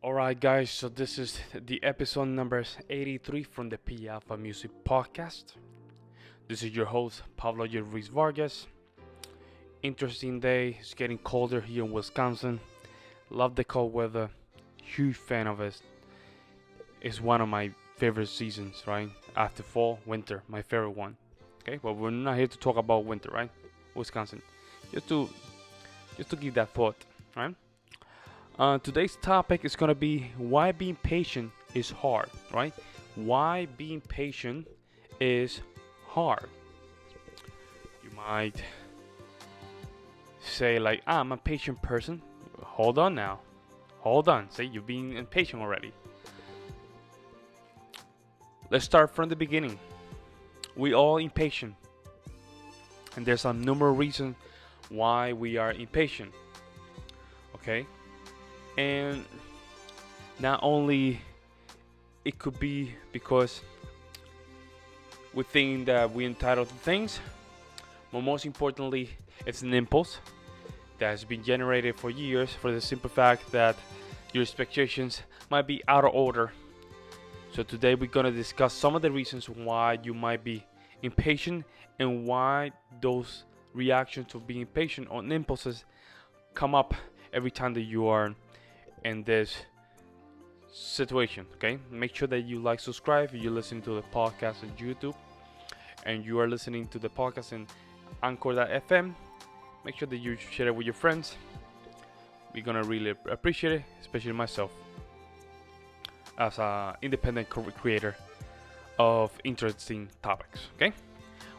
Alright, guys, so this is the episode number 83 from the P Alpha Music Podcast. This is your host, Pablo Ruiz Vargas. Interesting day, it's getting colder here in Wisconsin. Love the cold weather, huge fan of it. It's one of my favorite seasons, right? After fall, winter, my favorite one. Okay, but we're not here to talk about winter, right? Wisconsin. Just to give that thought, right? Today's topic is going to be why being patient is hard, right? Why being patient is hard. You might say, like, I'm a patient person. Hold on now. Hold on. Say you're being impatient already. Let's start from the beginning. We all impatient. And there's a number of reasons why we are impatient. Okay? And not only it could be because we think that we're entitled to things, but most importantly, it's an impulse that has been generated for years for the simple fact that your expectations might be out of order. So today we're going to discuss some of the reasons why you might be impatient and why those reactions of being impatient on impulses come up every time that you are in this situation. Okay, make sure that you like, subscribe if you're listening to the podcast on YouTube and you are listening to the podcast in Anchor.fm. Make sure that you share it with your friends. We're gonna really appreciate it, especially myself as an independent creator of interesting topics. Okay,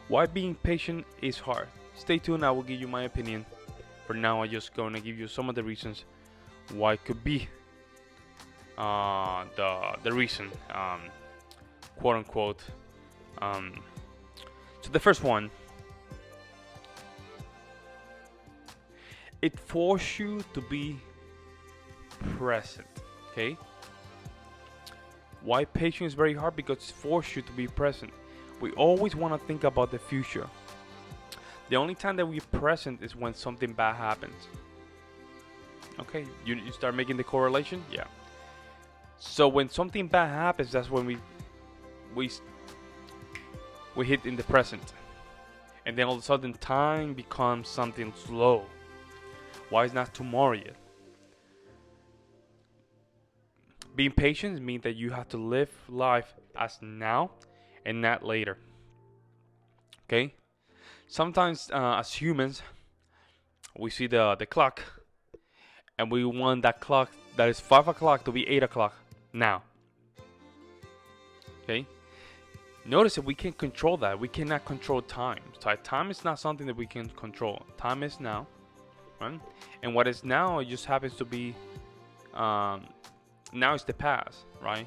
why being patient is hard. Stay tuned, I will give you my opinion. For now, I'm just gonna give you some of the reasons why it could be the reason, quote unquote. So the first one, it forces you to be present. Okay, why patience is very hard? Because it forces you to be present. We always want to think about the future. The only time that we're present is when something bad happens. Okay, you start making the correlation? Yeah. So when something bad happens, that's when we hit in the present. And then all of a sudden time becomes something slow. Why is not tomorrow yet? Being patient means that you have to live life as now and not later. Okay? Sometimes as humans, we see the clock and we want that clock that is 5 o'clock to be 8 o'clock now. Okay? Notice that we can't control that. We cannot control time. So time is not something that we can control. Time is now. Right? And what is now, it just happens to be, now it's the past, right?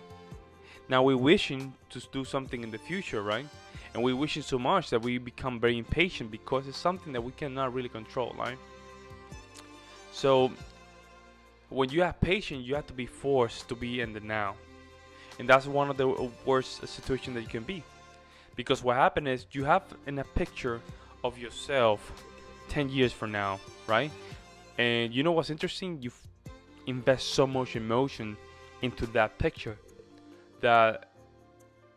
Now we're wishing to do something in the future, right? And we're wishing so much that we become very impatient because it's something that we cannot really control, right? So when you have patience, you have to be forced to be in the now. And that's one of the worst situations that you can be. Because what happens is you have in a picture of yourself 10 years from now, right? And you know what's interesting? You invest so much emotion into that picture that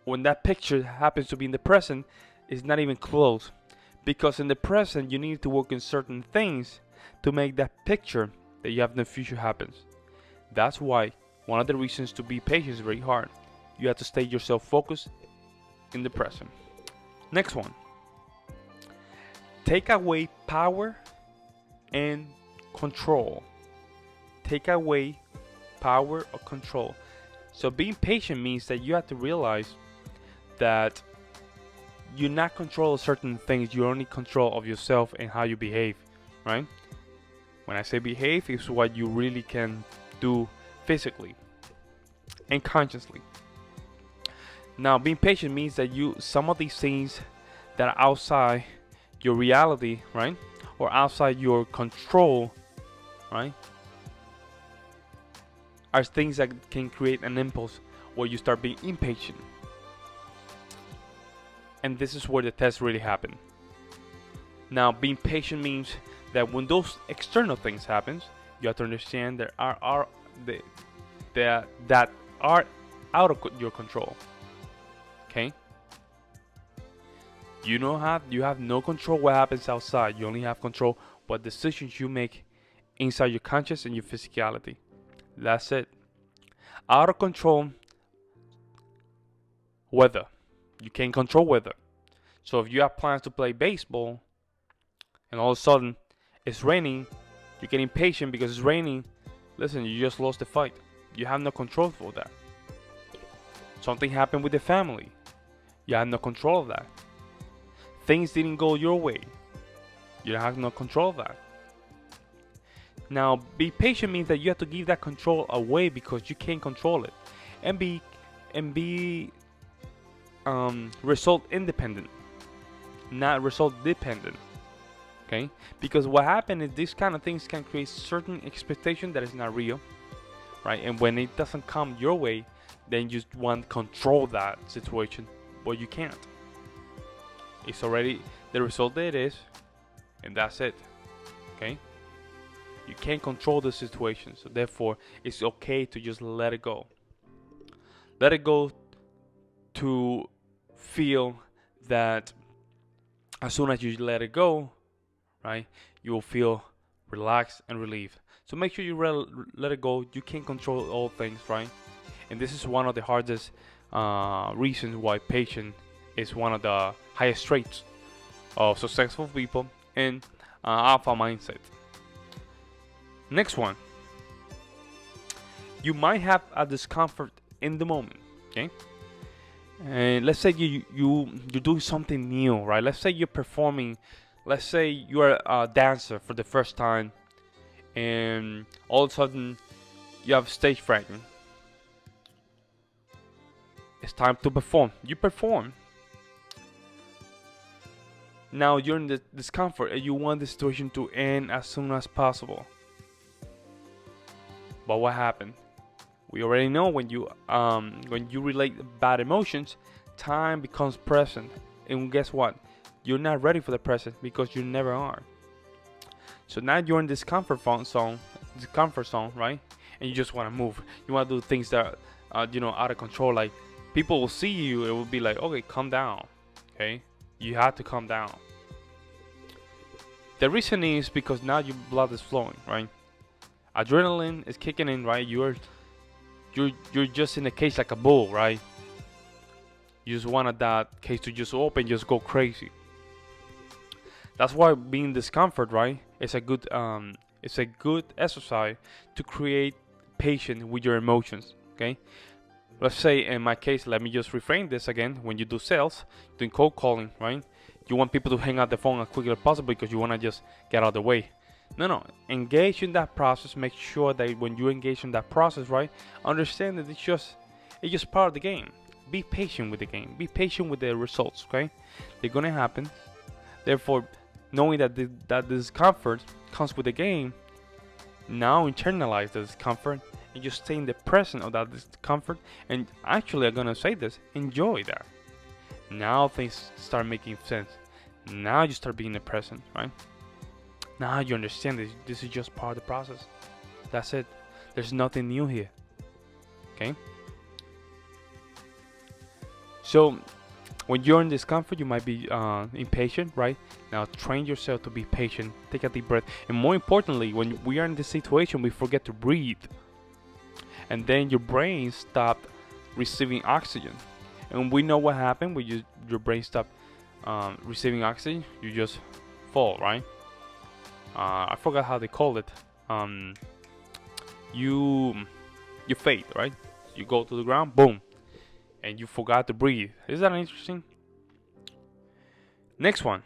when that picture happens to be in the present, it's not even close. Because in the present, you need to work on certain things to make that picture that you have in the future happens. That's why one of the reasons to be patient is very hard. You have to stay yourself focused in the present. Next one. Take away power and control. Take away power or control. So being patient means that you have to realize that you're not control of certain things. You're only control of yourself and how you behave, right? When I say behave, it's what you really can do physically and consciously. Now, being patient means that some of these things that are outside your reality, right, or outside your control, right, are things that can create an impulse where you start being impatient. And this is where the test really happen. Now, being patient means that when those external things happen, you have to understand there are that are out of your control. Okay? You have no control what happens outside. You only have control what decisions you make inside your conscious and your physicality. That's it. Out of control, weather. You can't control weather. So if you have plans to play baseball and all of a sudden it's raining, you get impatient because it's raining. Listen, you just lost the fight. You have no control for that. Something happened with the family. You have no control of that. Things didn't go your way. You have no control of that. Now, be patient means that you have to give that control away because you can't control it, and be result independent, not result dependent. Okay? Because what happens is these kind of things can create certain expectation that is not real, right? And when it doesn't come your way, then you want to control that situation, but you can't. It's already the result that it is, and that's it. Okay? You can't control the situation, so therefore it's okay to just let it go. Let it go to feel that as soon as you let it go, right, you will feel relaxed and relieved. So make sure you let it go. You can't control all things, right? And this is one of the hardest reasons why patience is one of the highest traits of successful people in alpha mindset. Next one. You might have a discomfort in the moment, okay? And let's say you're doing something new, right? Let's say you're performing. Let's say you're a dancer for the first time, and all of a sudden you have stage fright. It's time to perform. You perform. Now you're in the discomfort, and you want the situation to end as soon as possible. But what happened? We already know when you relate bad emotions, time becomes present, and guess what? You're not ready for the present because you never are. So now you're in this comfort zone, right? And you just want to move. You want to do things that are, out of control. Like people will see you, it will be like, okay, calm down. Okay, you have to calm down. The reason is because now your blood is flowing, right? Adrenaline is kicking in, right? You're just in a cage like a bull, right? You just wanted that cage to just open, just go crazy. That's why being discomfort, right? It's a good exercise to create patience with your emotions. Okay. Let's say in my case, let me just reframe this again. When you do sales, doing cold calling, right? You want people to hang up the phone as quickly as possible because you want to just get out of the way. No. Engage in that process. Make sure that when you engage in that process, right, understand that it's just part of the game. Be patient with the game. Be patient with the results. Okay, they're gonna happen. Therefore, knowing that that discomfort comes with the game, now internalize the discomfort and just stay in the present of that discomfort. And actually, I'm gonna say this: enjoy that. Now things start making sense. Now you start being in the present, right? Now you understand this is just part of the process. That's it. There's nothing new here. Okay? So, when you're in discomfort, you might be impatient, right? Now train yourself to be patient. Take a deep breath. And more importantly, when we are in this situation, we forget to breathe. And then your brain stopped receiving oxygen. And we know what happened when your brain stopped receiving oxygen. You just fall, right? I forgot how they call it. You fade, right? You go to the ground, boom, and you forgot to breathe. Is that interesting? Next one.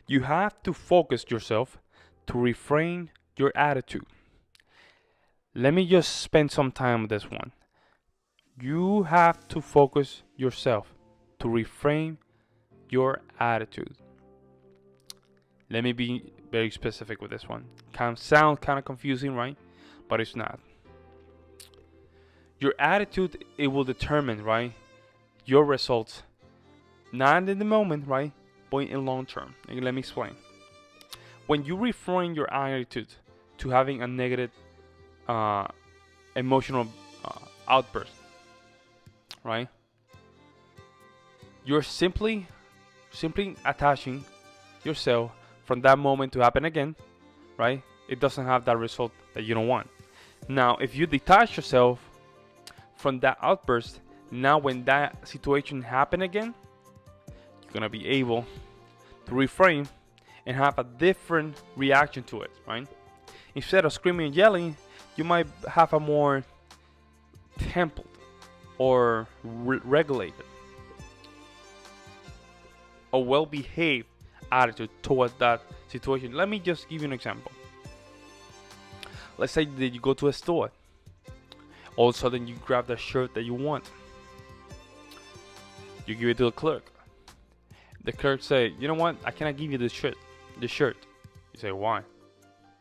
You have to focus yourself to reframe your attitude. Let me just spend some time with this one. You have to focus yourself to reframe your attitude. Let me be very specific with this one. Can sound kind of confusing, right? But it's not. Your attitude, it will determine, right, your results. Not in the moment, right, but in long term. And let me explain. When you reframe your attitude to having a negative uh, emotional outburst, right? You're simply attaching yourself from that moment to happen again, right? It doesn't have that result that you don't want. Now, if you detach yourself from that outburst, now when that situation happen again, you're gonna be able to reframe and have a different reaction to it, right? Instead of screaming and yelling, you might have a more tempered or regulated or well-behaved attitude towards that situation. Let me just give you an example. Let's say that you go to a store. All of a sudden you grab the shirt that you want. You give it to the clerk. The clerk say, you know what? I cannot give you this shirt. You say, why?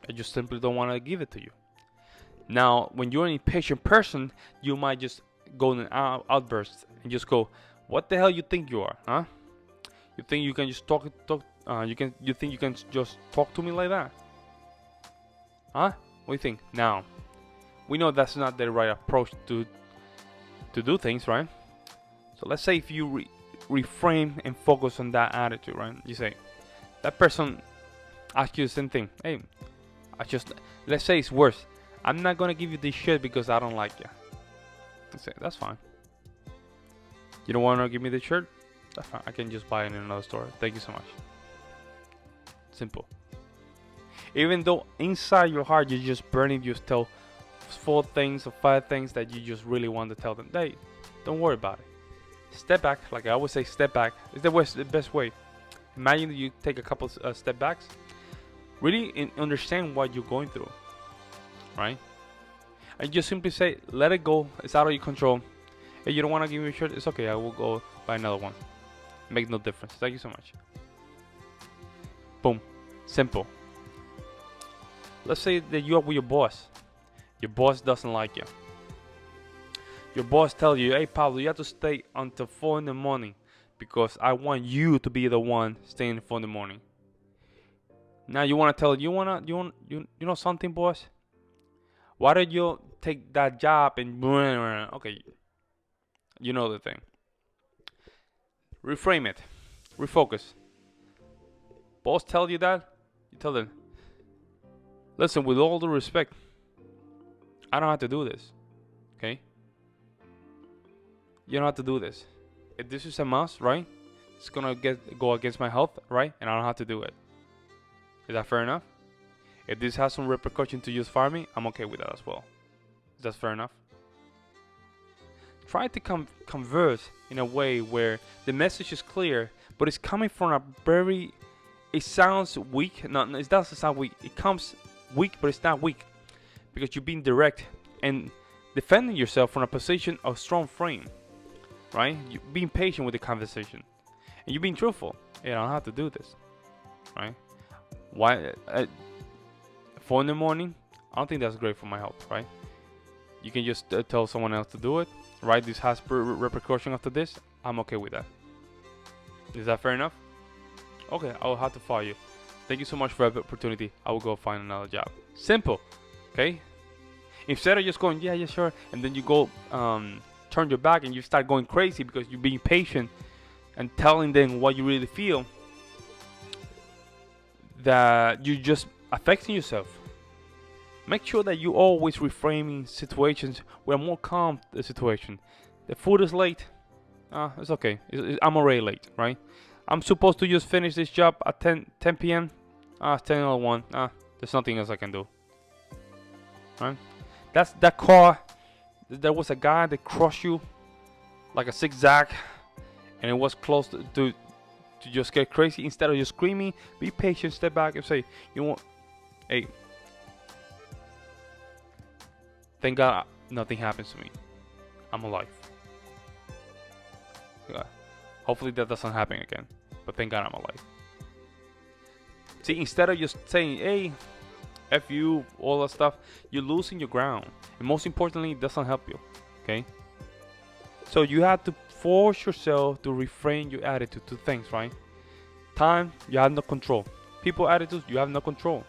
I just simply don't want to give it to you. Now, when you're an impatient person, you might just go in an outburst and just go, what the hell you think you are, huh? You think you can just talk? You think you can just talk to me like that? Huh? What do you think? Now, we know that's not the right approach to do things, right? So let's say if you reframe and focus on that attitude, right? You say, that person asks you the same thing. Hey, let's say it's worse. I'm not gonna give you this shit because I don't like you. I say, that's fine. You don't wanna give me the shirt? That's fine. I can just buy it in another store. Thank you so much. Simple. Even though inside your heart you're just burning, you tell 4 things or 5 things that you just really want to tell them. Hey, don't worry about it. Step back, like I always say, step back. It's the best way. Imagine you take a couple step backs. Really understand what you're going through, right? And just simply say, let it go. It's out of your control. Hey, you don't want to give me a shirt? It's okay. I will go buy another one. Make no difference. Thank you so much. Boom. Simple. Let's say that you are with your boss. Your boss doesn't like you. Your boss tells you, hey Pablo, you have to stay until 4 in the morning because I want you to be the one staying at 4 in the morning. Now you want to tell you know something, boss? Why don't you take that job and okay, you know the thing. Reframe it. Refocus. Boss tell you that, you tell them, listen, with all due respect, I don't have to do this. Okay? You don't have to do this. If this is a must, right? It's gonna go against my health, right? And I don't have to do it. Is that fair enough? If this has some repercussion to just fire me, I'm okay with that as well. Is that fair enough? Try to converse in a way where the message is clear, but it's coming from a very. It sounds weak. No, it doesn't sound weak. It comes weak, but it's not weak because you're being direct and defending yourself from a position of strong frame, right? You're being patient with the conversation, and you're being truthful. Hey, I don't have to do this, right? Why? 4 in the morning? I don't think that's great for my health, right? You can just tell someone else to do it, right? This has repercussion after this. I'm okay with that. Is that fair enough? Okay, I will have to fire you. Thank you so much for the opportunity. I will go find another job. Simple, okay? Instead of just going, yeah, sure, and then you go turn your back and you start going crazy because you're being patient and telling them what you really feel, that you're just affecting yourself. Make sure that you always reframing situations with a more calm situation. The food is late. It's okay. I'm already late, right? I'm supposed to just finish this job at 10 p.m. It's 10:01. There's nothing else I can do. Right? That's that car. There was a guy that crushed you like a zigzag, and it was close to just get crazy. Instead of just screaming, be patient, step back, and say, you want, hey, thank God nothing happens to me. I'm alive. Yeah. Hopefully that doesn't happen again. But thank God I'm alive. See, instead of just saying, hey, F you, all that stuff, you're losing your ground. And most importantly, it doesn't help you. Okay? So you have to force yourself to reframe your attitude to things, right? Time, you have no control. People attitudes, you have no control.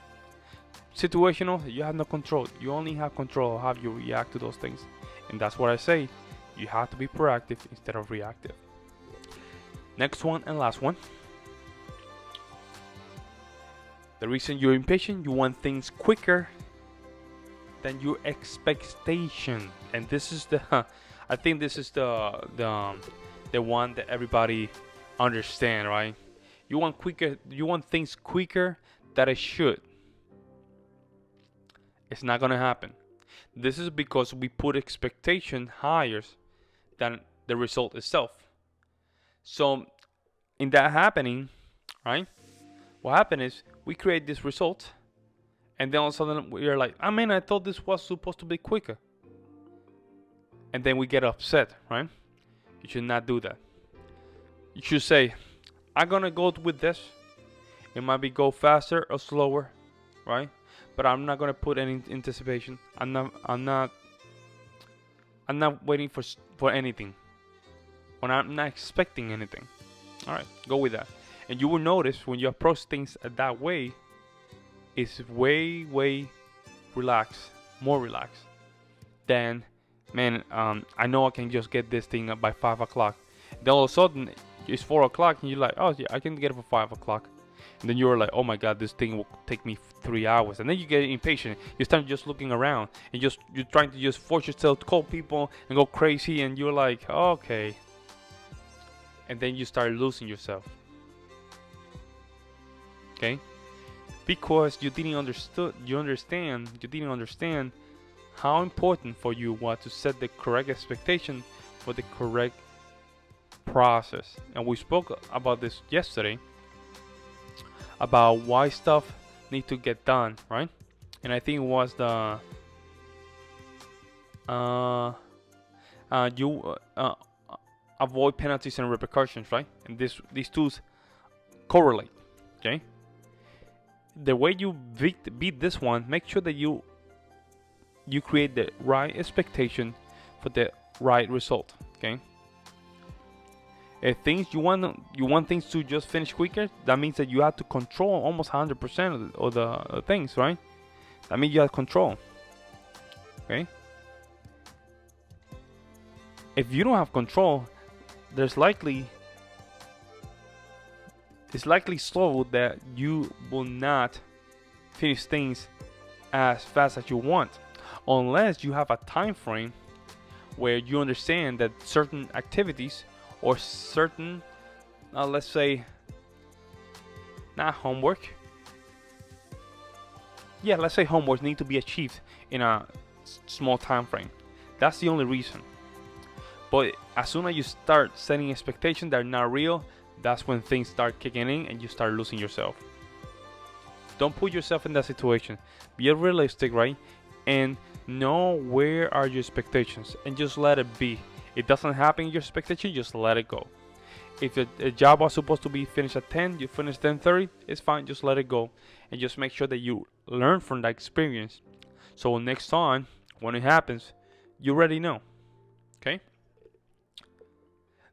situational, you have no control. You only have control of how you react to those things. And that's what I say. You have to be proactive instead of reactive. Next one and last one. The reason you're impatient, you want things quicker than your expectation. And this is the I think this is the one that everybody understand, right? You want things quicker than it should. It's not gonna happen. This is because we put expectation higher than the result itself. So in that happening, right? What happened is we create this result, and then all of a sudden we're like, I thought this was supposed to be quicker. And then we get upset, right? You should not do that. You should say, I'm gonna go with this. It might be go faster or slower, right? But I'm not gonna put any anticipation. I'm not waiting for anything. When I'm not expecting anything. All right, go with that. And you will notice when you approach things that way, it's way relaxed, more relaxed than, I know I can just get this thing up by 5 o'clock. Then all of a sudden it's 4 o'clock and you're like, oh yeah, I can get it for 5 o'clock. And then you're like, oh my god, this thing will take me 3 hours. And then you get impatient. You start just looking around and you're trying to just force yourself to call people and go crazy. And you're like, okay. And then you start losing yourself. Okay? Because you didn't understand how important for you was to set the correct expectation for the correct process. And we spoke about this yesterday, about why stuff need to get done, right? And I think it was the avoid penalties and repercussions, right? And these two correlate. Okay. The way you beat this one, make sure that you create the right expectation for the right result. Okay. If you want things to just finish quicker, that means that you have to control almost 100% of the things, right? That means you have control. Okay. If you don't have control, it's likely so that you will not finish things as fast as you want, unless you have a time frame where you understand that certain activities or certain, let's say, not homework. Yeah, let's say homework need to be achieved in a small time frame. That's the only reason. But as soon as you start setting expectations that are not real, that's when things start kicking in and you start losing yourself. Don't put yourself in that situation. Be realistic, right? And know where are your expectations and just let it be. It doesn't happen in your expectation, just let it go. If a job was supposed to be finished at 10, you finish 10:30, it's fine, just let it go. And just make sure that you learn from that experience. So next time, when it happens, you already know. Okay?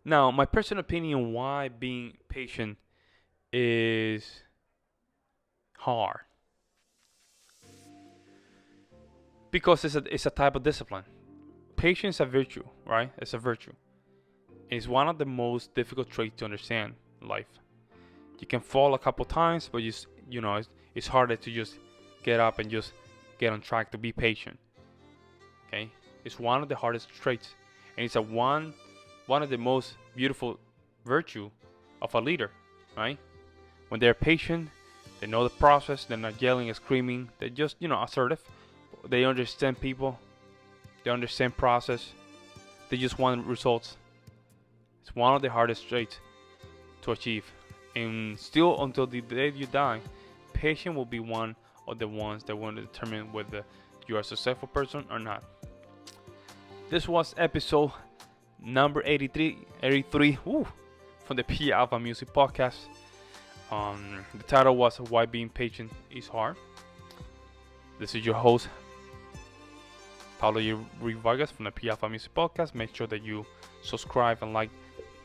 Now, my personal opinion why being patient is hard. Because it's a type of discipline. Patience is a virtue, right? It's a virtue. It's one of the most difficult traits to understand in life. You can fall a couple times, but it's harder to just get up and just get on track to be patient. Okay? It's one of the hardest traits. And it's one of the most beautiful virtue of a leader, right? When they're patient, they know the process, they're not yelling and screaming, they're just, assertive. They understand people, they understand process, they just want results. It's one of the hardest traits to achieve. And still until the day you die, patience will be one of the ones that will determine whether you are a successful person or not. This was episode number 83 from the P Alpha Music Podcast. The title was Why Being Patient is Hard. This is your host, Pablo Vargas from the P Alpha Music Podcast. Make sure that you subscribe and like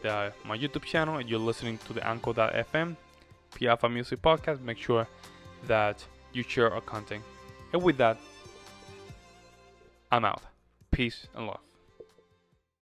my YouTube channel, and you're listening to the Anchor.fm P Alpha Music Podcast. Make sure that you share our content. And with that, I'm out. Peace and love.